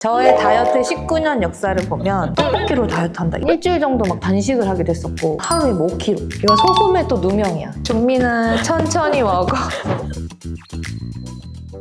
저의 다이어트 19년 역사를 보면 10kg 다이어트 한다. 일주일 정도 막 단식을 하기도 했었고 하루에 뭐 5kg. 이건 소금의 또 누명이야. 종민아 천천히 먹어.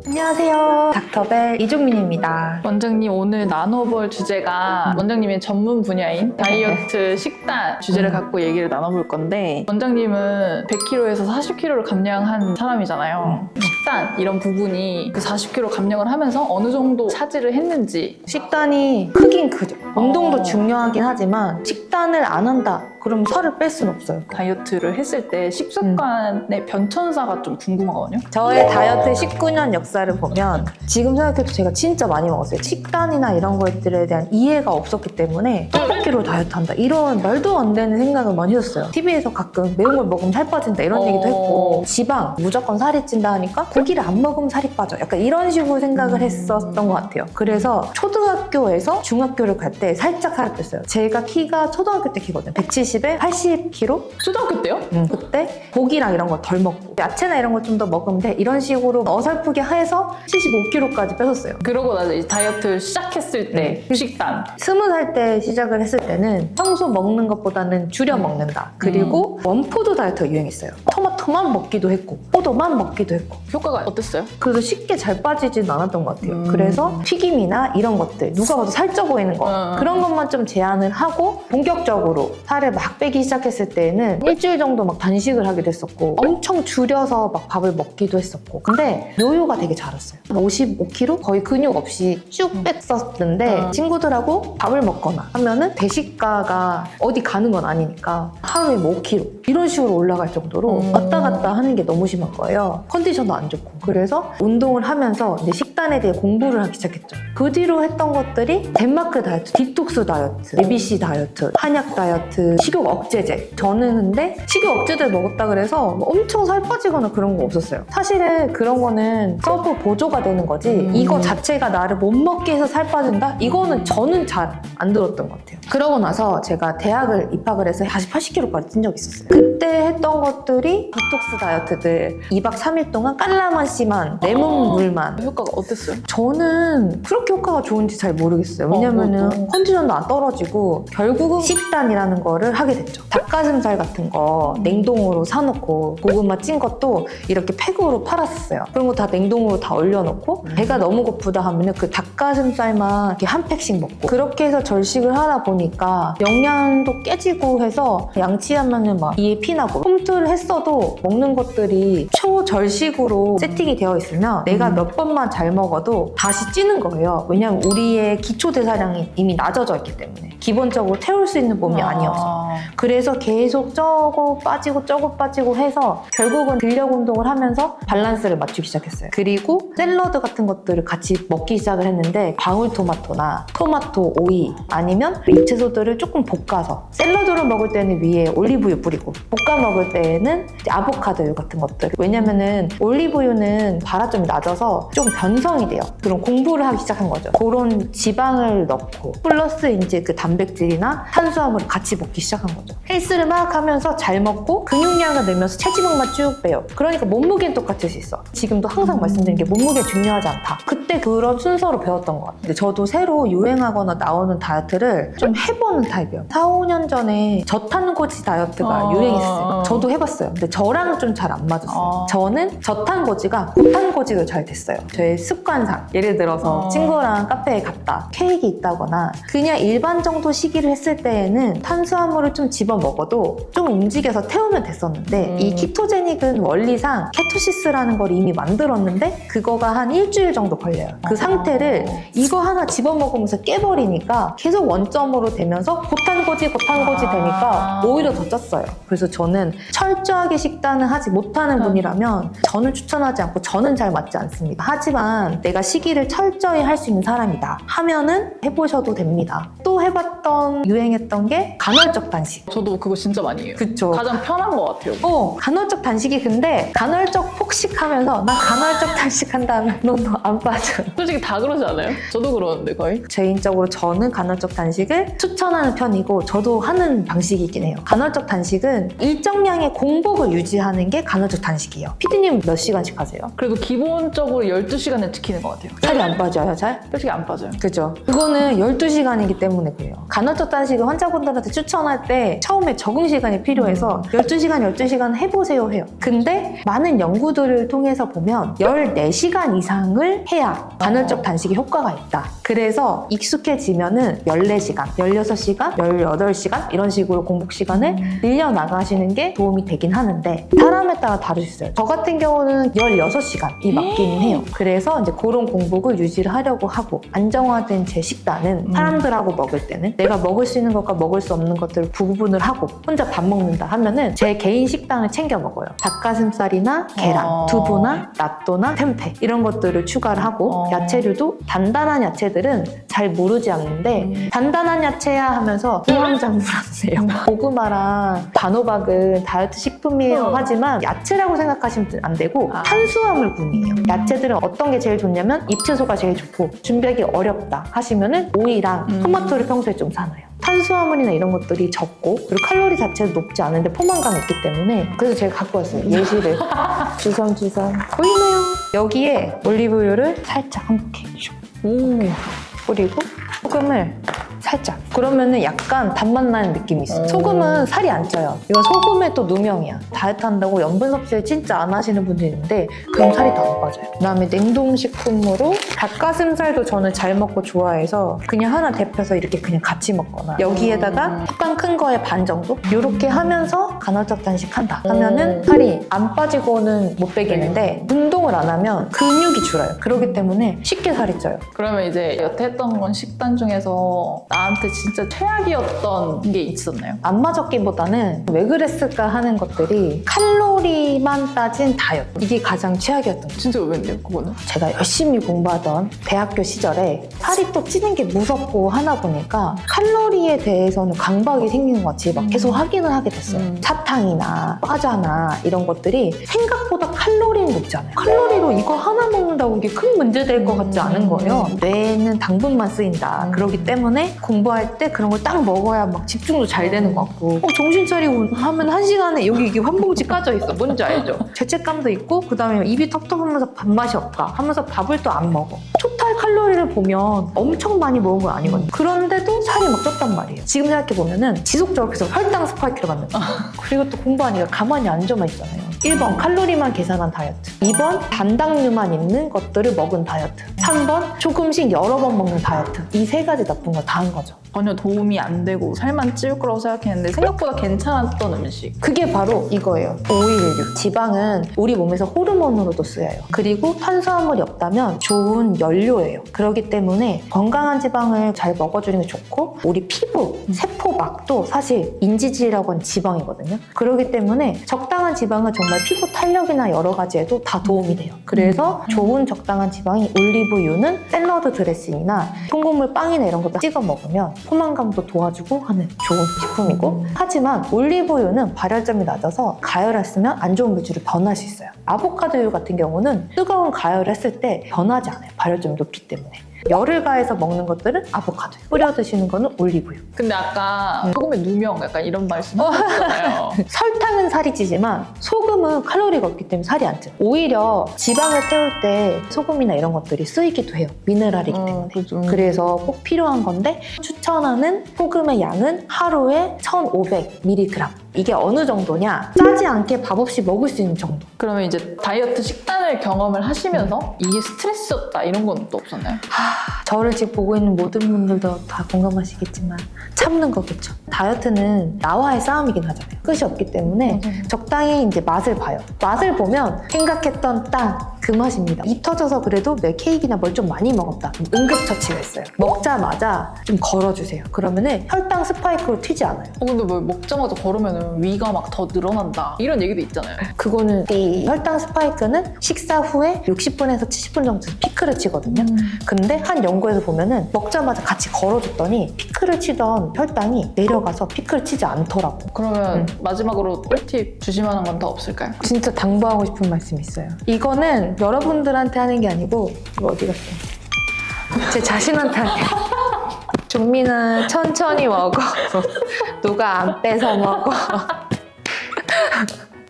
안녕하세요. 닥터벨 이종민입니다. 원장님, 오늘 나눠볼 주제가 원장님의 전문 분야인 다이어트 식단 주제를 갖고 얘기를 나눠볼 건데, 원장님은 100kg에서 40kg를 감량한 사람이잖아요. 식단 이런 부분이 그 40kg 감량을 하면서 어느 정도 차지를 했는지. 식단이 크긴 크죠. 운동도 중요하긴 하지만 식단을 안 한다. 그럼 살을 뺄 수는 없어요. 다이어트를 했을 때 식습관의 변천사가 좀 궁금하거든요. 저의 다이어트 19년 역사를 보면 지금 생각해도 제가 진짜 많이 먹었어요. 식단이나 이런 것들에 대한 이해가 없었기 때문에 10kg 다이어트 한다. 이런 말도 안 되는 생각을 많이 했었어요. TV에서 가끔 매운 걸 먹으면 살 빠진다 이런 얘기도 했고, 지방 무조건 살이 찐다 하니까 고기를 안 먹으면 살이 빠져. 약간 이런 식으로 생각을 했었던 것 같아요. 그래서 초등학교에서 중학교를 갈 때 살짝 살이 뺐어요. 제가 키가 초등학교 때 키거든요. 170에 80kg? 초등학교 때요? 그때 고기랑 이런 거 덜 먹고 야채나 이런 거 좀 더 먹으면 돼. 이런 식으로 어설프게 해서 75kg까지 뺐었어요. 그러고 나서 이제 다이어트를 시작했을 때 식단. 20살 때 시작을 했을 때는 평소 먹는 것보다는 줄여 먹는다. 그리고 원푸드 다이어트가 유행했어요. 토마토만 먹기도 했고 포도만 먹기도 했고. 효과가 어땠어요? 그래서 쉽게 잘 빠지진 않았던 것 같아요. 그래서 튀김이나 이런 것들, 누가 봐도 살쪄 보이는 거, 그런 것만 좀 제한을 하고 본격적으로 살을 막 빼기 시작했을 때는 일주일 정도 막 단식을 하기도 했었고 엄청 줄여서 막 밥을 먹기도 했었고. 근데 요요가 되게 잘 왔어요. 55kg? 거의 근육 없이 쭉 뺐었는데 친구들하고 밥을 먹거나 하면은 대식가가 어디 가는 건 아니니까 하루에 뭐 5kg 이런 식으로 올라갈 정도로 왔다 갔다 하는 게 너무 심한 거예요. 컨디션도 안 좋고. 그래서 운동을 하면서 이제 식단에 대해 공부를 하기 시작했죠. 그 뒤로 했던 것들이 덴마크 다이어트, 디톡스 다이어트, ABC 다이어트, 한약 다이어트, 식욕 억제제. 저는 근데 식욕 억제제 먹었다 그래서 엄청 살 빠지거나 그런 거 없었어요. 사실은 그런 거는 서브 보조가 되는 거지 이거 자체가 나를 못 먹게 해서 살 빠진다? 이거는 저는 잘 안 들었던 것 같아요. 그러고 나서 제가 대학을 입학을 해서 다시 80kg까지 찐 적이 있었어요. 그때 했던 것들이 디톡스 다이어트들 2박 3일 동안 깔라맛씨만 레몬 물만. 효과가 어땠어요? 저는 그렇게 효과가 좋은지 잘 모르겠어요. 왜냐면은 컨디션도 안 떨어지고 결국은 식단이라는 거를 하게 됐죠. 닭가슴살 같은 거 냉동으로 사놓고 고구마 찐 것도 이렇게 팩으로 팔았었어요. 그런 거 다 냉동으로 다 얼려놓고 배가 너무 고프다 하면은 그 닭가슴살만 이렇게 한 팩씩 먹고 그렇게 해서 절식을 하다 보니까 영양도 깨지고 해서 양치하면은 막 이에 피나고 홈트를 했어도 먹는 것들이 초절식으로 세팅이 되어 있으면 내가 몇 번만 잘 먹어도 다시 찌는 거예요. 왜냐면 우리의 기초 대사량이 이미 낮아져 있기 때문에 기본적으로 태울 수 있는 몸이 아니어서. 그래서 계속 쪄고 빠지고 해서 결국은 근력 운동을 하면서 밸런스를 맞추기 시작했어요. 그리고 샐러드 같은 것들을 같이 먹기 시작을 했는데 방울토마토나 토마토 오이 아니면 잎채소들을 조금 볶아서 샐러드로 먹을 때는 위에 올리브유 뿌리고 볶아 먹을 때는 아보카도 같은 것들. 왜냐면은 올리브유는 발화점이 낮아서 좀 변성이 돼요. 그런 공부를 하기 시작한 거죠. 그런 지방을 넣고 플러스 이제 그 단백질이나 탄수화물을 같이 먹기 시작한 거죠. 헬스를 막 하면서 잘 먹고 근육량을 늘면서 체지방만 쭉 빼요. 그러니까 몸무게는 똑같을 수 있어. 지금도 항상 말씀드리는 게 몸무게 중요하지 않다. 그때 그런 순서로 배웠던 것 같아요. 근데 저도 새로 유행하거나 나오는 다이어트를 좀 해보는 타입이에요. 4, 5년 전에 저탄고지 다이어트가 유행했어요. 저도 해봤어요. 근데 저랑은 좀 잘 안 맞았어요. 저는 저탄고지가 고탄고지로 잘 됐어요. 저의 습관상. 예를 들어서 친구랑 카페에 갔다. 케이크 있다거나 그냥 일반 정도 시기를 했을 때에는 탄수화물을 좀 집어 먹어도 좀 움직여서 태우면 됐었는데 이 키토제닉은 원리상 케토시스라는 걸 이미 만들었는데 그거가 한 일주일 정도 걸려요. 그 상태를 이거 하나 집어 먹으면서 깨버리니까 계속 원점으로 되면서 고탄고지 되니까 오히려 더 쪘어요. 그래서 저는 철저하게 식단을 하지 못하는 분이라면 저는 추천하지 않고 저는 잘 맞지 않습니다. 하지만 내가 시기를 철저히 할 수 있는 사람이다 하면은 해보셔도 됩니다. 또 해봤던 유행했던 게 간헐적 단식. 저도 그거 진짜 많이 해요. 그쵸. 가장 편한 것 같아요. 간헐적 단식이 근데 간헐적 폭식하면서 나 간헐적 단식한다면 넌 안 빠져. 솔직히 다 그러지 않아요? 저도 그러는데 거의. 개인적으로 저는 간헐적 단식을 추천하는 편이고 저도 하는 방식이긴 해요. 간헐적 단식은 일정 일정량의 공복을 유지하는 게 간헐적 단식이에요. 피디님 몇 시간씩 하세요? 그래도 기본적으로 12시간을 지키는 것 같아요. 살이 안 빠져요, 잘? 솔직히 안 빠져요. 그죠? 그거는 12시간이기 때문에 그래요. 간헐적 단식을 환자분들한테 추천할 때 처음에 적응 시간이 필요해서 12시간, 12시간 해보세요 해요. 근데 많은 연구들을 통해서 보면 14시간 이상을 해야 간헐적 단식에 효과가 있다. 그래서 익숙해지면은 14시간, 16시간, 18시간 이런 식으로 공복 시간을 늘려나가시는 게 도움이 되긴 하는데 사람에 따라 다를 수 있어요. 저 같은 경우는 16시간이 맞기는 해요. 그래서 이제 그런 공복을 유지를 하려고 하고 안정화된 제 식단은 사람들하고 먹을 때는 내가 먹을 수 있는 것과 먹을 수 없는 것들을 구분을 하고 혼자 밥 먹는다 하면은 제 개인 식단을 챙겨 먹어요. 닭가슴살이나 계란, 두부나 낫또나 템페 이런 것들을 추가를 하고 야채류도 단단한 야채들은 잘 무르지 않는데 단단한 야채야 하면서 우왕좌왕하세요. 고구마랑 단호박은 다이어트 식품이에요 하지만 야채라고 생각하시면 안 되고 탄수화물군이에요. 야채들은 어떤 게 제일 좋냐면 잎채소가 제일 좋고 준비하기 어렵다 하시면은 오이랑 토마토를 평소에 좀 사놔요. 탄수화물이나 이런 것들이 적고 그리고 칼로리 자체도 높지 않은데 포만감이 있기 때문에 그래서 제가 갖고 왔어요. 예시를 주섬주섬 보이나요? 여기에 올리브유를 살짝 한 포켓 뿌리고 소금을 살짝 그러면은 약간 단맛 나는 느낌이 있어요. 소금은 살이 안 쪄요. 이건 소금의 또 누명이야. 다이어트 한다고 염분 섭취를 진짜 안 하시는 분들이 있는데 그럼 살이 더 안 빠져요. 그다음에 냉동식품으로 닭가슴살도 저는 잘 먹고 좋아해서 그냥 하나 데펴서 이렇게 그냥 같이 먹거나 여기에다가 식빵 큰 거에 반 정도 이렇게 하면서 간헐적 단식한다 하면은 살이 안 빠지고는 못 빼겠는데 운동을 안 하면 근육이 줄어요. 그렇기 때문에 쉽게 살이 쪄요. 그러면 이제 여태 했던 건 식단 중에서 나한테 진짜 최악이었던 게 있었나요? 안 맞았기보다는 왜 그랬을까 하는 것들이 칼로리만 따진 다이어트 이게 가장 최악이었던 거예요. 진짜 의외인데요, 그거는? 제가 열심히 공부하던 대학교 시절에 살이 또 찌는 게 무섭고 하나 보니까 칼로리에 대해서는 강박이 생기는 것 같이 막 계속 확인을 하게 됐어요. 사탕이나 과자나 이런 것들이 생각보다 칼로리는 높지 않아요. 칼로리로 이거 하나 먹는다고 이게 큰 문제 될 것 같지 않은 거예요. 뇌는 당분만 쓰인다. 그렇기 때문에 공부할 때 그런 걸 딱 먹어야 막 집중도 잘 되는 것 같고 정신 차리고 하면 1시간에 여기 이게 한 봉지 까져 있어. 뭔지 알죠? 죄책감도 있고 그다음에 입이 텁텁하면서 밥맛이 없다 하면서 밥을 또 안 먹어. 토탈 칼로리를 보면 엄청 많이 먹은 건 아니거든요. 그런데도 살이 막 쪘단 말이에요. 지금 생각해보면은 지속적으로 계속 혈당 스파이크를 받는 거예요. 그리고 또 공부하니까 가만히 앉아만 있잖아요. 1번 칼로리만 계산한 다이어트, 2번 단당류만 있는 것들을 먹은 다이어트, 3번 조금씩 여러 번 먹는 다이어트. 이 세 가지 나쁜 걸 다 한 거죠. 전혀 도움이 안 되고 살만 찌울 거라고 생각했는데 생각보다 괜찮았던 음식. 그게 바로 이거예요. 오일류. 지방은 우리 몸에서 호르몬으로도 쓰여요. 그리고 탄수화물이 없다면 좋은 연료예요. 그렇기 때문에 건강한 지방을 잘 먹어주는 게 좋고 우리 피부, 세포막도 사실 인지질이라고 하는 지방이거든요. 그렇기 때문에 적당한 지방은 정말 피부 탄력이나 여러 가지에도 다 도움이 돼요. 그래서 좋은 적당한 지방이 올리브유는 샐러드 드레싱이나 통곡물 빵이나 이런 것도 찍어 먹으면 포만감도 도와주고 하는 좋은 식품이고 하지만 올리브유는 발열점이 낮아서 가열했으면 안 좋은 물질로 변할 수 있어요. 아보카도유 같은 경우는 뜨거운 가열을 했을 때 변하지 않아요. 발열점이 높기 때문에. 열을 가해서 먹는 것들은 아보카도유, 뿌려 드시는 거는 올리브유. 근데 아까 소금의 누명 약간 이런 말씀 하셨잖아요. 설탕은 살이 찌지만 소금은 칼로리가 없기 때문에 살이 안 쪄요. 오히려 지방을 태울 때 소금이나 이런 것들이 쓰이기도 해요. 미네랄이기 때문에. 그렇죠. 그래서 꼭 필요한 건데 추천하는 소금의 양은 하루에 1,500mg. 이게 어느 정도냐? 짜지 않게 밥 없이 먹을 수 있는 정도. 그러면 이제 다이어트 식단을 경험을 하시면서 이게 스트레스였다 이런 건 또 없었나요? 저를 지금 보고 있는 모든 분들도 다 공감하시겠지만 참는 거겠죠. 다이어트는 나와의 싸움이긴 하잖아요. 끝이 없기 때문에 적당히 이제 맛을 봐요. 맛을 보면 생각했던 딱 그 맛입니다. 입 터져서 그래도 내 케이크나 뭘 좀 많이 먹었다. 응급처치가 있어요. 먹자마자 좀 걸어주세요. 그러면은 혈당 스파이크로 튀지 않아요. 근데 뭐 먹자마자 걸으면 위가 막 더 늘어난다 이런 얘기도 있잖아요. 그거는 이 혈당 스파이크는 식사 후에 60분에서 70분 정도 피크를 치거든요. 근데 한 연구에서 보면은 먹자마자 같이 걸어줬더니 피크를 치던 혈당이 내려가서 피크를 치지 않더라고. 그러면 마지막으로 꿀팁 주실 만한 건 더 없을까요? 진짜 당부하고 싶은 말씀이 있어요. 이거는 여러분들한테 하는 게 아니고 이거 어디 갔어? 제 자신한테 할게요. 종민아 천천히 먹어. 누가 안 뺏어 먹어.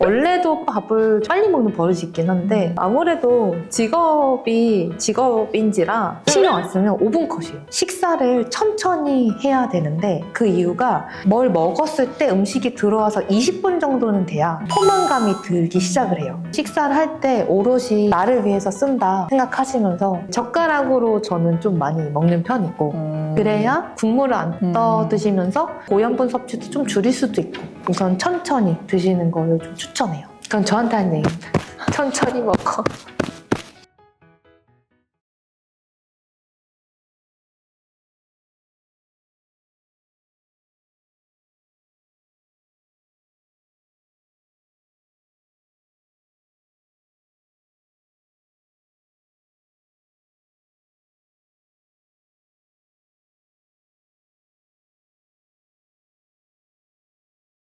원래도 밥을 빨리 먹는 버릇이 있긴 한데 아무래도 직업인지라 신경 안 쓰면 5분 컷이에요. 식사를 천천히 해야 되는데 그 이유가 뭘 먹었을 때 음식이 들어와서 20분 정도는 돼야 포만감이 들기 시작을 해요. 식사를 할 때 오롯이 나를 위해서 쓴다 생각하시면서 젓가락으로 저는 좀 많이 먹는 편이고 그래야 국물을 안 떠 드시면서 고염분 섭취도 좀 줄일 수도 있고 우선 천천히 드시는 거를 좀 추천해요. 그건 저한테 한 얘기입니다. 천천히 먹어.